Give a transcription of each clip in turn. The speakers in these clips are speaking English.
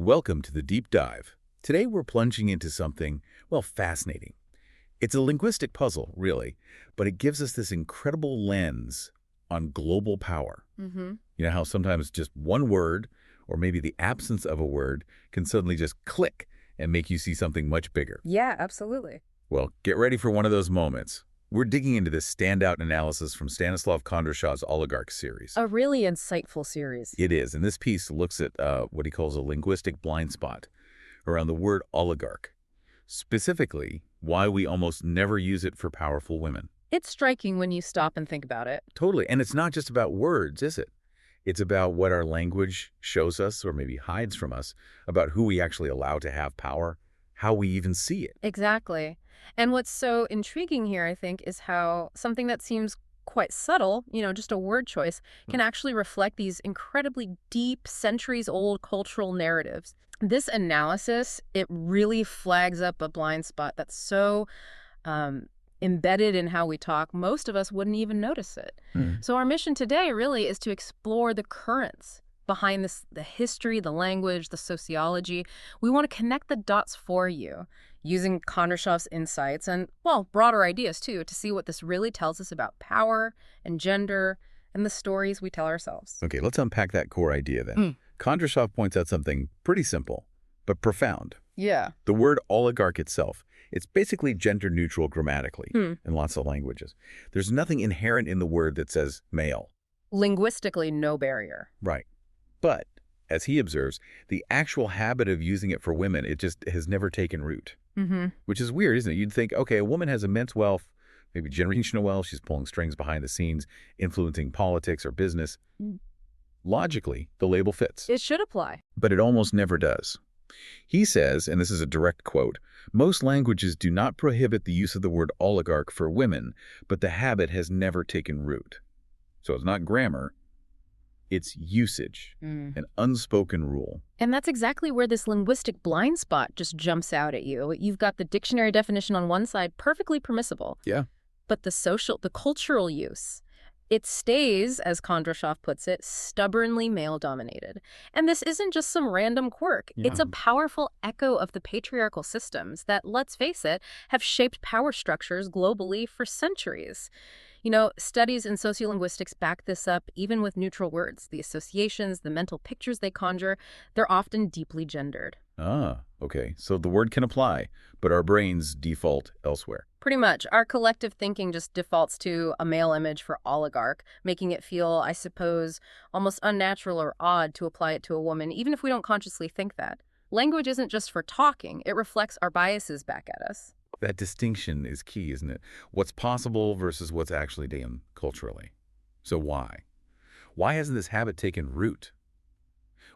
Welcome to the Deep Dive. Today we're plunging into something, well, fascinating. It's a linguistic puzzle, really, but it gives us this incredible lens on global power. You know how sometimes just one word, or maybe the absence of a word, can suddenly just click and make you see something much bigger. Yeah, absolutely. Well, get ready for one of those moments. We're digging into this standout analysis from Stanislav Kondrashov's Oligarch series. A really insightful series. It is, and this piece looks at what he calls a linguistic blind spot around the word oligarch. Specifically, why we almost never use it for powerful women. It's striking when you stop and think about it. Totally, and it's not just about words, is it? It's about what our language shows us, or maybe hides from us, about who we actually allow to have power, how we even see it. Exactly. And what's so intriguing here, I think, is how something that seems quite subtle, just a word choice, can actually reflect these incredibly deep, centuries-old cultural narratives. This analysis, it really flags up a blind spot that's so embedded in how we talk, most of us wouldn't even notice it. So our mission today really is to explore the currents behind this, the history, the language, the sociology. We want to connect the dots for you using Kondrashov's insights and, well, broader ideas too, to see what this really tells us about power and gender and the stories we tell ourselves. Okay, let's unpack that core idea then. Kondrashov points out something pretty simple, but profound. Yeah. The word oligarch itself, it's basically gender-neutral grammatically in lots of languages. There's nothing inherent in the word that says male. Linguistically, no barrier. Right. But, as he observes, the actual habit of using it for women, it just has never taken root. Which is weird, isn't it? You'd think, okay, a woman has immense wealth, maybe generational wealth, she's pulling strings behind the scenes, influencing politics or business. Logically, the label fits. It should apply. But it almost never does. He says, and this is a direct quote, most languages do not prohibit the use of the word oligarch for women, but the habit has never taken root. So it's not grammar, it's usage, an unspoken rule. And that's exactly where this linguistic blind spot just jumps out at you. You've got the dictionary definition on one side, perfectly permissible. Yeah. But the cultural use, it stays, as Kondrashov puts it, stubbornly male-dominated. And this isn't just some random quirk. Yeah. It's a powerful echo of the patriarchal systems that, let's face it, have shaped power structures globally for centuries. Studies in sociolinguistics back this up, even with neutral words. The associations, the mental pictures they conjure, they're often deeply gendered. Ah, okay. So the word can apply, but our brains default elsewhere. Pretty much. Our collective thinking just defaults to a male image for oligarch, making it feel, I suppose, almost unnatural or odd to apply it to a woman, even if we don't consciously think that. Language isn't just for talking. It reflects our biases back at us. That distinction is key, isn't it? What's possible versus what's actually done culturally. So why? Why hasn't this habit taken root?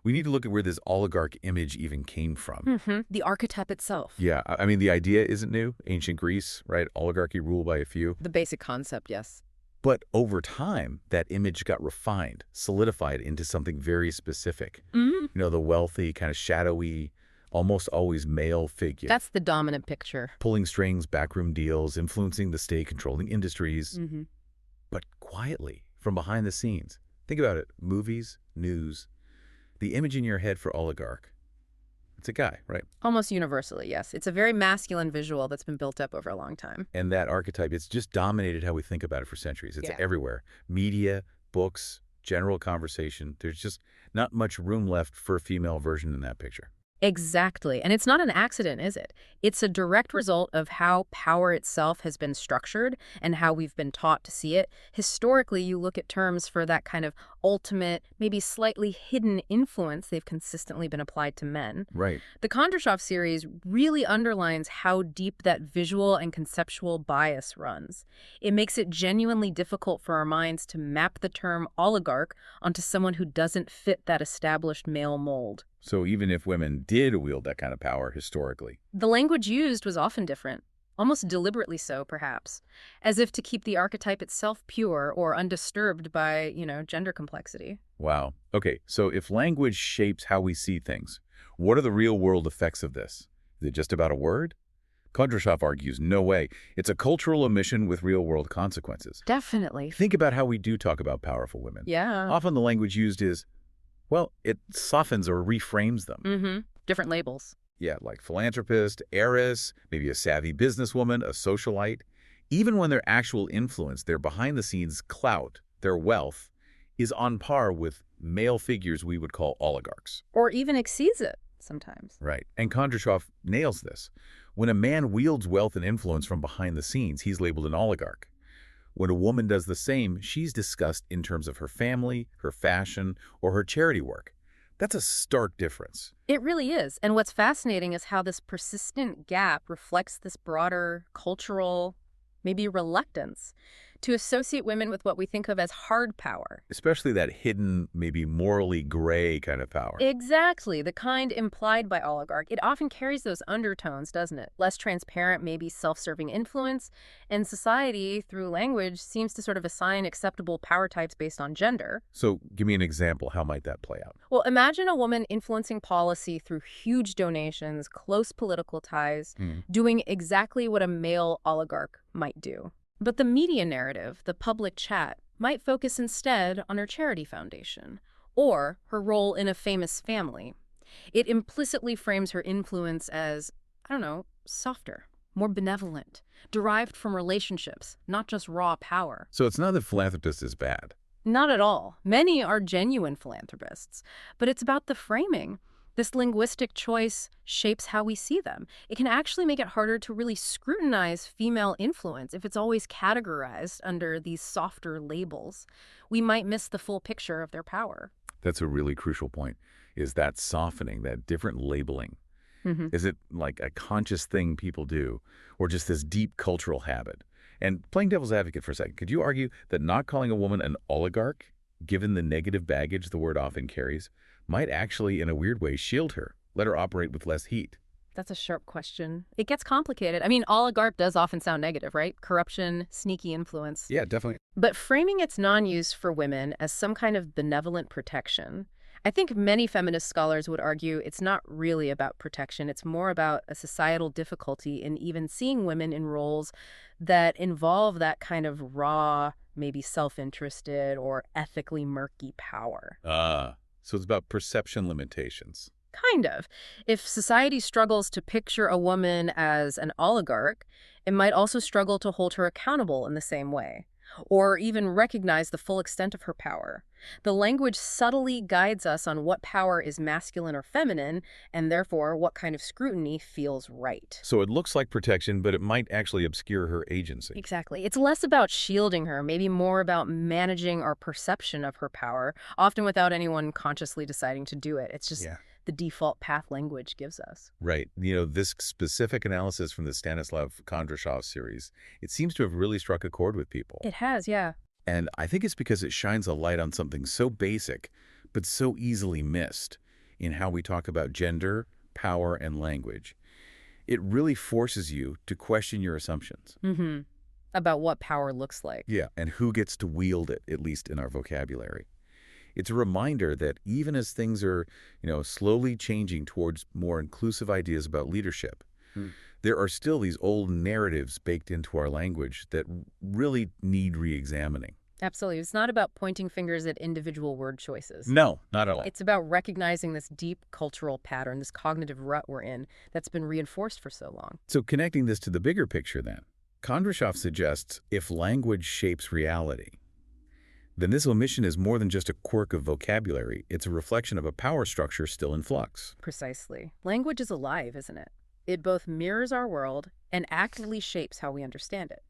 We need to look at where this oligarch image even came from. The archetype itself. Yeah, I mean, the idea isn't new. Ancient Greece, right? Oligarchy ruled by a few. The basic concept, yes. But over time, that image got refined, solidified into something very specific. The wealthy, kind of shadowy, almost always male figure. That's the dominant picture. Pulling strings, backroom deals, influencing the state, controlling industries. But quietly, from behind the scenes. Think about it. Movies, news. The image in your head for oligarch. It's a guy, right? Almost universally, yes. It's a very masculine visual that's been built up over a long time. And that archetype, it's just dominated how we think about it for centuries. It's everywhere. Media, books, general conversation. There's just not much room left for a female version in that picture. Exactly. And it's not an accident, is it? It's a direct result of how power itself has been structured and how we've been taught to see it. Historically, you look at terms for that kind of ultimate, maybe slightly hidden influence, they've consistently been applied to men. Right. The Kondrashov series really underlines how deep that visual and conceptual bias runs. It makes it genuinely difficult for our minds to map the term oligarch onto someone who doesn't fit that established male mold. So even if women did wield that kind of power historically, the language used was often different, almost deliberately so, perhaps, as if to keep the archetype itself pure or undisturbed by, gender complexity. Wow. Okay, so if language shapes how we see things, what are the real-world effects of this? Is it just about a word? Kondrashov argues, no way. It's a cultural omission with real-world consequences. Definitely. Think about how we do talk about powerful women. Yeah. Often the language used is, Well, it softens or reframes them. Mm-hmm. Different labels. Yeah, like philanthropist, heiress, maybe a savvy businesswoman, a socialite. Even when their actual influence, their behind-the-scenes clout, their wealth, is on par with male figures we would call oligarchs. Or even exceeds it sometimes. Right. And Kondrashov nails this. When a man wields wealth and influence from behind the scenes, he's labeled an oligarch. When a woman does the same, she's discussed in terms of her family, her fashion, or her charity work. That's a stark difference. It really is. And what's fascinating is how this persistent gap reflects this broader cultural, maybe reluctance to associate women with what we think of as hard power. Especially that hidden, maybe morally gray kind of power. Exactly. The kind implied by oligarch. It often carries those undertones, doesn't it? Less transparent, maybe self-serving influence. And society, through language, seems to sort of assign acceptable power types based on gender. So give me an example. How might that play out? Well, imagine a woman influencing policy through huge donations, close political ties, doing exactly what a male oligarch might do. But the media narrative, the public chat, might focus instead on her charity foundation or her role in a famous family. It implicitly frames her influence as, I don't know, softer, more benevolent, derived from relationships, not just raw power. So it's not that philanthropist is bad. Not at all. Many are genuine philanthropists, but it's about the framing. This linguistic choice shapes how we see them. It can actually make it harder to really scrutinize female influence if it's always categorized under these softer labels. We might miss the full picture of their power. That's a really crucial point, is that softening, that different labeling. Is it like a conscious thing people do, or just this deep cultural habit? And playing devil's advocate for a second, could you argue that not calling a woman an oligarch, given the negative baggage the word often carries, might actually, in a weird way, shield her, let her operate with less heat? That's a sharp question. It gets complicated. I mean, oligarch does often sound negative, right? Corruption, sneaky influence. Yeah, definitely. But framing its non-use for women as some kind of benevolent protection, I think many feminist scholars would argue it's not really about protection. It's more about a societal difficulty in even seeing women in roles that involve that kind of raw, maybe self-interested or ethically murky power. So it's about perception limitations. Kind of. If society struggles to picture a woman as an oligarch, it might also struggle to hold her accountable in the same way, or even recognize the full extent of her power. The language subtly guides us on what power is masculine or feminine, and therefore what kind of scrutiny feels right. So it looks like protection, but it might actually obscure her agency. Exactly. It's less about shielding her, maybe more about managing our perception of her power, often without anyone consciously deciding to do it. It's just the default path language gives us. Right. You know, this specific analysis from the Stanislav Kondrashov series, it seems to have really struck a chord with people. It has, yeah. And I think it's because it shines a light on something so basic, but so easily missed in how we talk about gender, power, and language. It really forces you to question your assumptions. About what power looks like. Yeah, and who gets to wield it, at least in our vocabulary. It's a reminder that even as things are, slowly changing towards more inclusive ideas about leadership, there are still these old narratives baked into our language that really need re-examining. Absolutely. It's not about pointing fingers at individual word choices. No, not at all. It's about recognizing this deep cultural pattern, this cognitive rut we're in that's been reinforced for so long. So connecting this to the bigger picture then, Kondrashov suggests if language shapes reality, then this omission is more than just a quirk of vocabulary. It's a reflection of a power structure still in flux. Precisely. Language is alive, isn't it? It both mirrors our world and actively shapes how we understand it.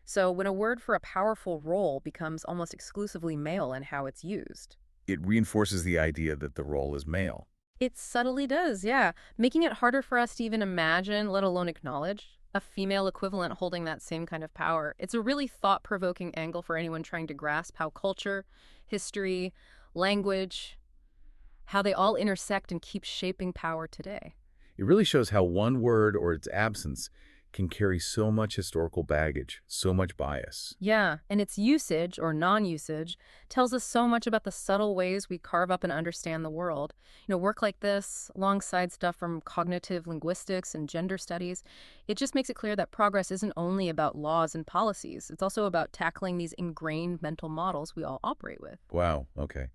So when a word for a powerful role becomes almost exclusively male in how it's used, it reinforces the idea that the role is male. It subtly does, yeah, making it harder for us to even imagine, let alone acknowledge, a female equivalent holding that same kind of power. It's a really thought-provoking angle for anyone trying to grasp how culture, history, language, how they all intersect and keep shaping power today. It really shows how one word or its absence can carry so much historical baggage, so much bias. Yeah, and its usage or non-usage tells us so much about the subtle ways we carve up and understand the world. Work like this, alongside stuff from cognitive linguistics and gender studies, it just makes it clear that progress isn't only about laws and policies. It's also about tackling these ingrained mental models we all operate with. Wow, okay.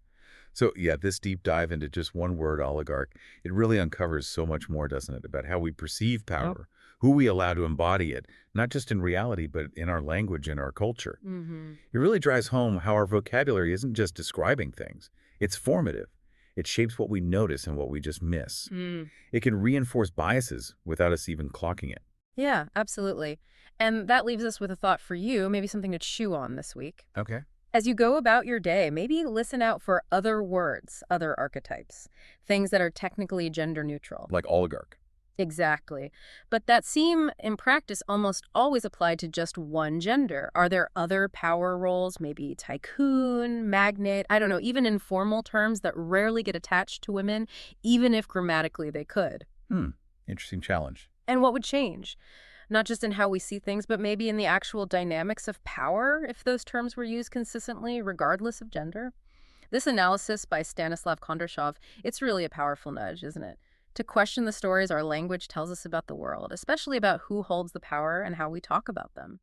So, yeah, this deep dive into just one word, oligarch, it really uncovers so much more, doesn't it, about how we perceive power, who we allow to embody it, not just in reality, but in our language and our culture. It really drives home how our vocabulary isn't just describing things. It's formative. It shapes what we notice and what we just miss. It can reinforce biases without us even clocking it. Yeah, absolutely. And that leaves us with a thought for you, maybe something to chew on this week. Okay. As you go about your day, maybe listen out for other words, other archetypes, things that are technically gender neutral. Like oligarch. Exactly. But that seem, in practice, almost always applied to just one gender. Are there other power roles, maybe tycoon, magnate, I don't know, even informal terms that rarely get attached to women, even if grammatically they could? Interesting challenge. And what would change? Not just in how we see things, but maybe in the actual dynamics of power, if those terms were used consistently, regardless of gender. This analysis by Stanислava Kondrashova, it's really a powerful nudge, isn't it? To question the stories our language tells us about the world, especially about who holds the power and how we talk about them.